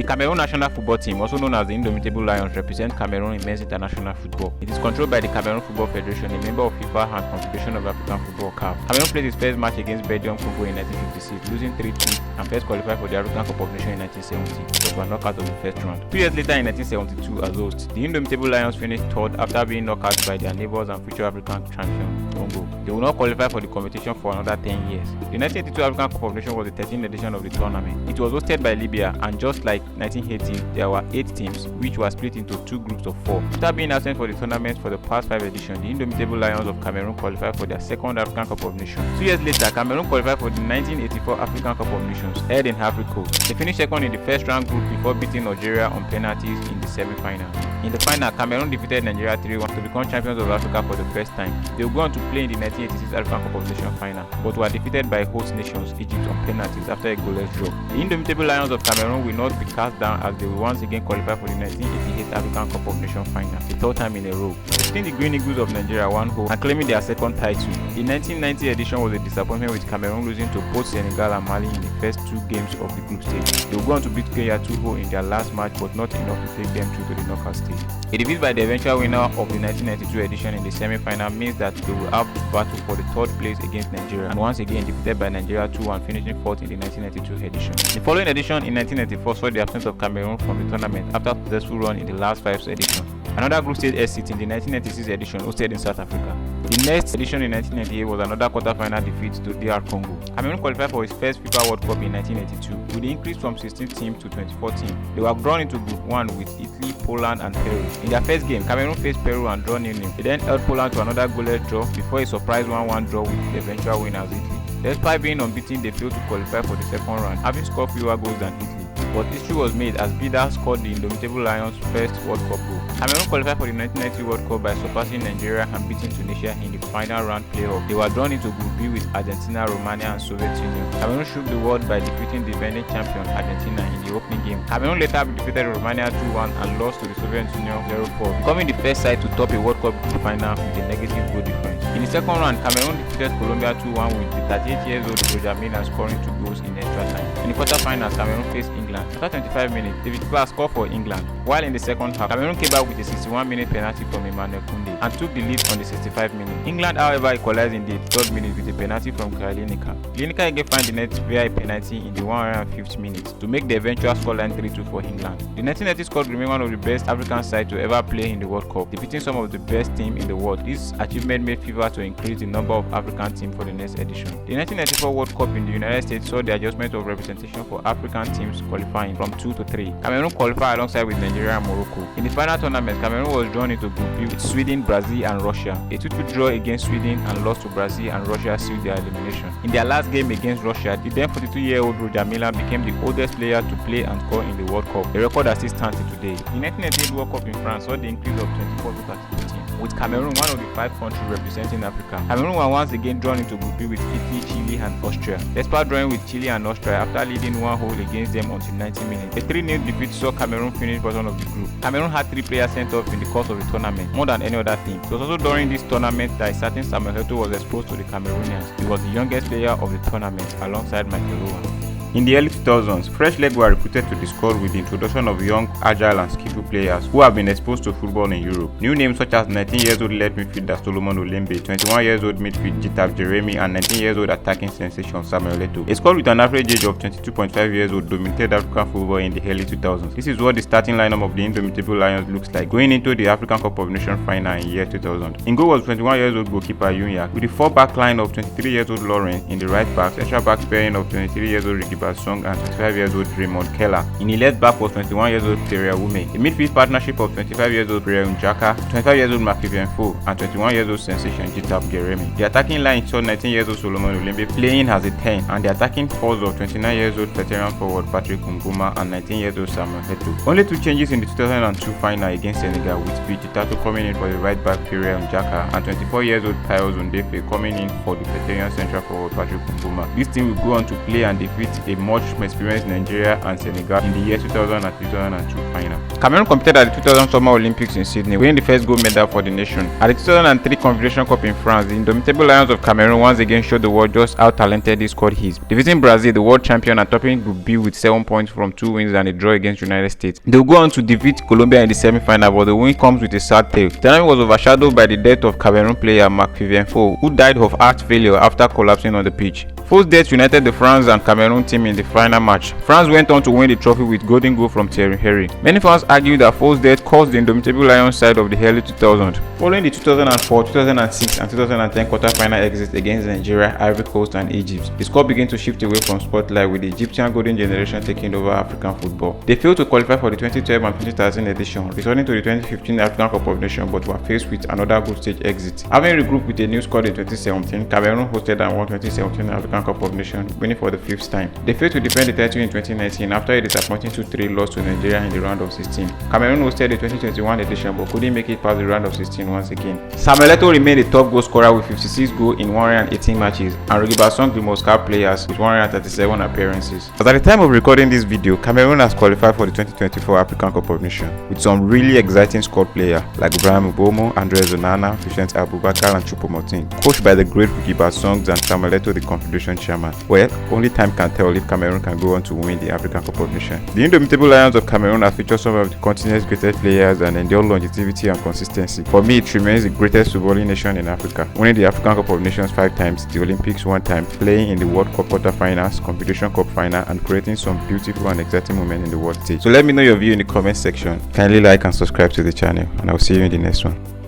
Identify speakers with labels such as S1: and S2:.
S1: The Cameroon National Football Team, also known as the Indomitable Lions, represent Cameroon in men's international football. It is controlled by the Cameroon Football Federation, a member of FIFA and Confederation of African Football (CAF). Cameroon played its first match against Belgium Congo in 1956, losing 3-2, and first qualified for the African Cup of Nations in 1970, but were knocked out of the first round. 2 years later, in 1972, as hosts, the Indomitable Lions finished third after being knocked out by their neighbors and future African champion, Congo. They will not qualify for the competition for another 10 years. The 1982 African Cup of Nations was the 13th edition of the tournament. It was hosted by Libya, and just like 1980, there were 8 teams, which were split into 2 groups of 4. After being absent for the tournament for the past 5 editions, the Indomitable Lions of Cameroon qualified for their second African Cup of Nations. 2 years later, Cameroon qualified for the 1984 African Cup of Nations, held in Ivory Coast. They finished second in the first round group before beating Nigeria on penalties in the semi-final. In the final, Cameroon defeated Nigeria 3-1 to become champions of Africa for the first time. They would go on to play in the 1986 African Cup of Nations final, but were defeated by host nations Egypt on penalties after a goalless draw. The Indomitable Lions of Cameroon will not be cast down as they will once again qualify for the 1988 African Cup of Nations final, the third time in a row. Defeating the Green Eagles of Nigeria 1-0 and claiming their second title. The 1990 edition was a disappointment, with Cameroon losing to both Senegal and Mali in the first 2 games of the group stage. They will go on to beat Kenya 2-0 in their last match, but not enough to take them through to the knockout stage. A defeat by the eventual winner of the 1992 edition in the semi-final means that they will have to battle for the third place against Nigeria, and once again defeated by Nigeria 2-1, finishing fourth in the 1992 edition. The following edition in 1994 saw the absence of Cameroon from the tournament after a successful run in the last 5 editions. Another group stage exit in the 1996 edition hosted in South Africa. The next edition in 1998 was another quarter-final defeat to DR Congo. Cameroon qualified for its first FIFA World Cup in 1982, with the increase from 16 teams to 24 teams. They were drawn into Group 1 with Italy, Poland, and Peru. In their first game, Cameroon faced Peru and draw 0-0. They then held Poland to another goalless draw before a surprise 1-1 draw with the eventual winners Italy. Despite being unbeaten, they failed to qualify for the second round, having scored fewer goals than Italy. But history was made as Vida scored the Indomitable Lions' first World Cup goal. Cameroon qualified for the 1990 World Cup by surpassing Nigeria and beating Tunisia in the final round playoff. They were drawn into Group B with Argentina, Romania, and Soviet Union. Cameroon shook the world by defeating the defending champion Argentina in the opening game. Cameroon later defeated Romania 2-1 and lost to the Soviet Union 0-4, becoming the first side to top a World Cup group final with a negative goal difference. In the second round, Cameroon defeated Colombia 2-1 with the 38-year-old Milla scoring 2 goals in extra time. In the quarterfinals, Cameroon faced England. After 25 minutes, David Platt scored for England, while in the second half, Cameroon came back with a 61-minute penalty from Emmanuel Koundé and took the lead on the 65 minutes. England, however, equalized in the 3rd minute with a penalty from Lineker. Lineker again found the net via a penalty in the 150th minute to make the eventual scoreline 3-2 for England. The 1990 squad remained one of the best African sides to ever play in the World Cup, defeating some of the best teams in the world. This achievement made FIFA to increase the number of African teams for the next edition. The 1994 World Cup in the United States saw the adjustment of representation for African teams qualifying from 2 to 3. Cameroon qualified alongside with Nigeria and Morocco. In the final tournament, Cameroon was drawn into Group B with Sweden, Brazil, and Russia. A 2-2 draw against Sweden and loss to Brazil and Russia sealed their elimination. In their last game against Russia, the then 42-year-old Milla became the oldest player to play and score in the World Cup, a record that still stands today. The 1998 World Cup in France saw the increase of 24 to 32 teams, with Cameroon one of the 5 countries representing Africa. Cameroon were once again drawn into Group B with Italy, Chile, and Austria. Despite drawing with Chile and Austria after leading 1-0 against them until 90 minutes, a 3-0 defeat saw Cameroon finish bottom of the group. Cameroon had 3 players sent off in the course of the tournament, more than any other team. It was also during this tournament that a certain Samuel Eto'o was exposed to the Cameroonians. He was the youngest player of the tournament alongside Michael Owen. In the early 2000s, fresh legs were recruited to the squad with the introduction of young, agile and skillful players who have been exposed to football in Europe. New names such as 19-year-old left midfielder Solomon Olembe, 21-year-old midfielder Njetap Geremi, and 19-year-old attacking sensation Samuel Eto'o. A squad with an average age of 22.5 years old dominated African football in the early 2000s. This is what the starting lineup of the Indomitable Lions looks like going into the African Cup of Nations final in year 2000. In goal was 21-year-old goalkeeper Yunya, with the 4-back line of 23-year-old Lawrence in the right back, central back pairing of 23-year-old Regobert Song and 25-year-old Raymond Keller. In the left back was 21-year-old Pierre Wume. A midfield partnership of 25-year-old Pierre Njaka, 25-year-old Vivien Foe, and 21-year-old sensation Njetap Geremi. The attacking line saw 19-year-old Solomon Olembe playing as a 10, and the attacking force of 29-year-old veteran forward Patrick Ngoma and 19-year-old Samuel Eto'o. Only 2 changes in the 2002 final against Senegal, with Vijitato coming in for the right back Pierre Njaka and 24-year-old Pius Ondefe coming in for the veteran central forward Patrick Ngoma. This team will go on to play and defeat a much experienced Nigeria and Senegal in the year 2000 and 2002 final. Cameroon competed at the 2000 Summer Olympics in Sydney, winning the first gold medal for the nation. At the 2003 Confederation Cup in France, the Indomitable Lions of Cameroon once again showed the world just how talented this squad is, defeating Brazil, the world champion, and topping Group B with 7 points from 2 wins and a draw against United States. They will go on to defeat Colombia in the semi-final, but the win comes with a sad tale. The tournament was overshadowed by the death of Cameroon player Vivien Foe, who died of heart failure after collapsing on the pitch. Foe's death united the France and Cameroon team in the final match. France went on to win the trophy with golden goal from Thierry Henry. Many fans argue that Foe's death caused the Indomitable Lions side of the early 2000s. Following the 2004, 2006 and 2010 quarterfinal exits against Nigeria, Ivory Coast and Egypt, the squad began to shift away from spotlight, with the Egyptian golden generation taking over African football. They failed to qualify for the 2012 and 2013 edition, returning to the 2015 African Cup of Nations, but were faced with another group stage exit. Having regrouped with a new squad in 2017, Cameroon hosted and won 2017 African Cup of Nations, winning for the 5th time. They failed to defend the title in 2019 after a disappointing 2-3 loss to Nigeria in the round of 16. Cameroon hosted the 2021 edition but couldn't make it past the round of 16 once again. Samuel Eto'o remained the top goal scorer with 56 goals in 118 matches, and Regobert Song the most capped players with 137 appearances. But at the time of recording this video, Cameroon has qualified for the 2024 African Cup of Nations with some really exciting squad players like Mbeumo, Andres Onana, Vincent Abubakar and Choupo-Moting, coached by the great Regobert Song and Samuel Eto'o, the Confederation chairman. Well, only time can tell if Cameroon can go on to win the African Cup of Nations. The Indomitable Lions of Cameroon have featured some of the continent's greatest players and endure longevity and consistency. For me, it remains the greatest footballing nation in Africa, winning the African Cup of Nations 5 times, the Olympics 1 time, playing in the World Cup quarterfinals, Confederation Cup final, and creating some beautiful and exciting moments in the world stage. So let me know your view in the comment section. Kindly like and subscribe to the channel, and I'll see you in the next one.